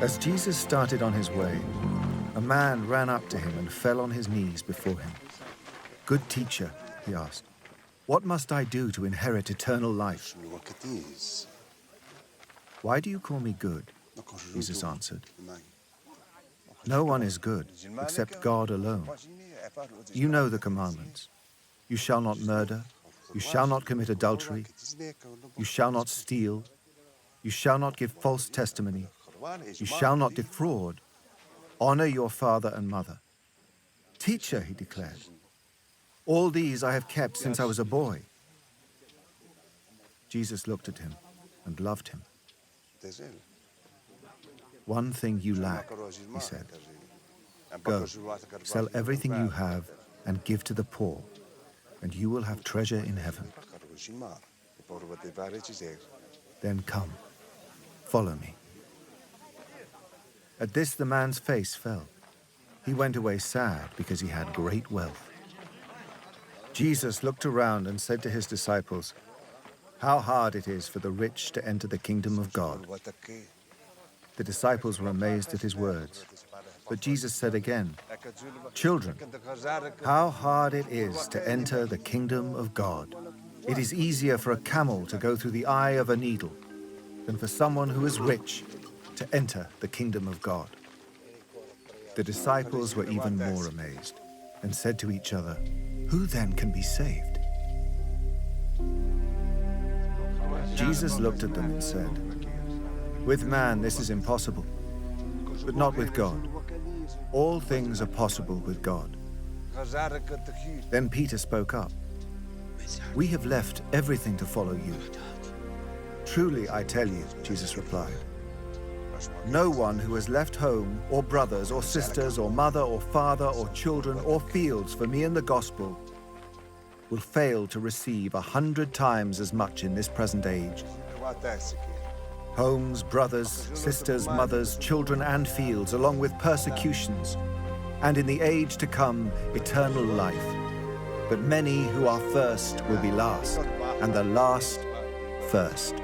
As Jesus started on his way, a man ran up to him and fell on his knees before him. "Good teacher," he asked, "what must I do to inherit eternal life?" "Why do you call me good?" Jesus answered. "No one is good except God alone. You know the commandments. You shall not murder. You shall not commit adultery. You shall not steal. You shall not give false testimony. You shall not defraud. Honor your father and mother." "Teacher," he declared, "all these I have kept since I was a boy." Jesus looked at him and loved him. "One thing you lack," he said. "Go, sell everything you have and give to the poor, and you will have treasure in heaven. Then come, follow me." At this, the man's face fell. He went away sad because he had great wealth. Jesus looked around and said to his disciples, "How hard it is for the rich to enter the kingdom of God." The disciples were amazed at his words. But Jesus said again, "Children, how hard it is to enter the kingdom of God. It is easier for a camel to go through the eye of a needle than for someone who is rich to enter the kingdom of God." The disciples were even more amazed and said to each other, "Who then can be saved?" Jesus looked at them and said, "With man this is impossible, but not with God. All things are possible with God." Then Peter spoke up. "We have left everything to follow you." "Truly, I tell you," Jesus replied, "no one who has left home or brothers or sisters or mother or father or children or fields for me in the gospel will fail to receive 100 times as much in this present age. Homes, brothers, sisters, mothers, children, and fields, along with persecutions, and in the age to come, eternal life. But many who are first will be last, and the last first."